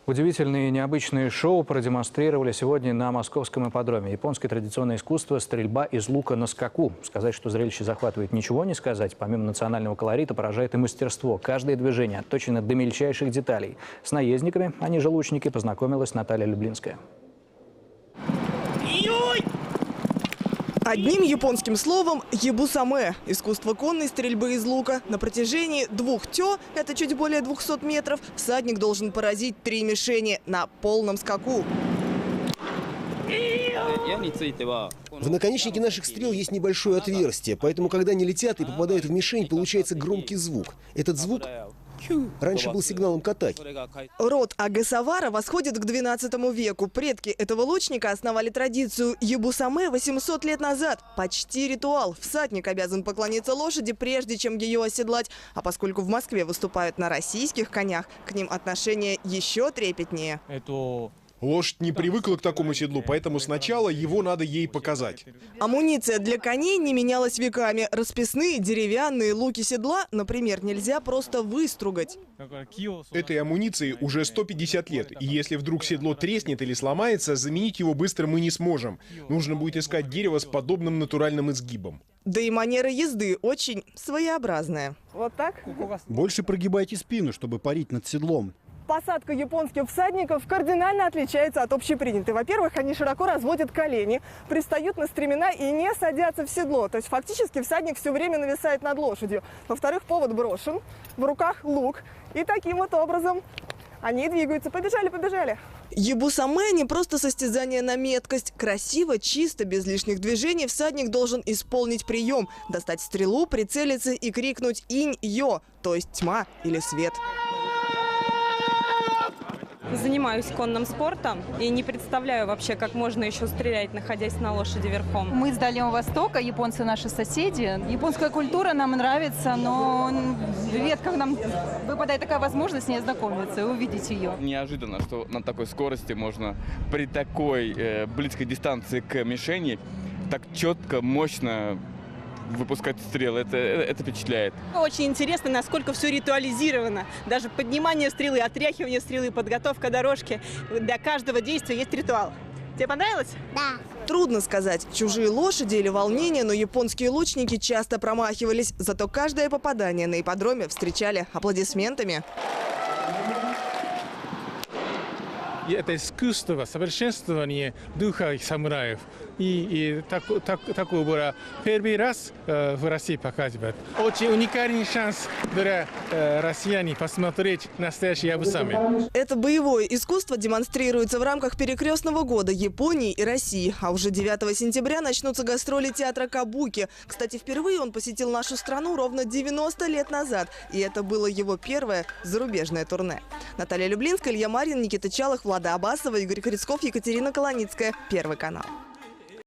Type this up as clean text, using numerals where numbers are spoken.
Удивительные и необычные шоу продемонстрировали сегодня на московском ипподроме. Японское традиционное искусство – стрельба из лука на скаку. Сказать, что зрелище захватывает, ничего не сказать. Помимо национального колорита поражает и мастерство. Каждое движение отточено до мельчайших деталей. С наездниками, они же лучники, познакомилась Наталья Люблинская. Одним японским словом «ебусаме» – искусство конной стрельбы из лука. На протяжении 2 тё, это чуть более 200 метров, всадник должен поразить 3 мишени на полном скаку. В наконечнике наших стрел есть небольшое отверстие, поэтому когда они летят и попадают в мишень, получается громкий звук. Этот звук раньше был сигналом к атаке. Род Агасавара восходит к XII веку. Предки этого лучника основали традицию ебусаме 800 лет назад. Почти ритуал. Всадник обязан поклониться лошади, прежде чем ее оседлать. А поскольку в Москве выступают на российских конях, к ним отношение еще трепетнее. Лошадь не привыкла к такому седлу, поэтому сначала его надо ей показать. Амуниция для коней не менялась веками. Расписные деревянные луки седла, например, нельзя просто выстругать. Этой амуниции уже 150 лет, и если вдруг седло треснет или сломается, заменить его быстро мы не сможем. Нужно будет искать дерево с подобным натуральным изгибом. Да и манера езды очень своеобразная. Вот так? Больше прогибайте спину, чтобы парить над седлом. Посадка японских всадников кардинально отличается от общепринятой. Во-первых, они широко разводят колени, пристают на стремена и не садятся в седло. То есть фактически всадник все время нависает над лошадью. Во-вторых, повод брошен, в руках лук. И таким вот образом они двигаются. Побежали, побежали. Ебусаме не просто состязание на меткость. Красиво, чисто, без лишних движений всадник должен исполнить прием. Достать стрелу, прицелиться и крикнуть «инь-йо», то есть тьма или свет. Занимаюсь конным спортом и не представляю вообще, как можно еще стрелять, находясь на лошади верхом. Мы с Дальнего Востока, японцы наши соседи. Японская культура нам нравится, но редко нам выпадает такая возможность с ней ознакомиться и увидеть ее. Неожиданно, что на такой скорости можно при такой близкой дистанции к мишени так четко, мощно выпускать стрелы. Это впечатляет. Очень интересно, насколько все ритуализировано. Даже поднимание стрелы, отряхивание стрелы, подготовка дорожки. Для каждого действия есть ритуал. Тебе понравилось? Да. Трудно сказать, чужие лошади или волнение, но японские лучники часто промахивались. Зато каждое попадание на ипподроме встречали аплодисментами. Это искусство, совершенствование духа самураев. И такое было первый раз в России показывают. Очень уникальный шанс для россиян посмотреть настоящий ебусаме. Это боевое искусство демонстрируется в рамках перекрестного года Японии и России. А уже 9 сентября начнутся гастроли театра Кабуки. Кстати, впервые он посетил нашу страну ровно 90 лет назад. И это было его первое зарубежное турне. Наталья Люблинская, Илья Марин, Никита Чалых, Влада Абасова, Игорь Крицков, Екатерина Колоницкая. Первый канал.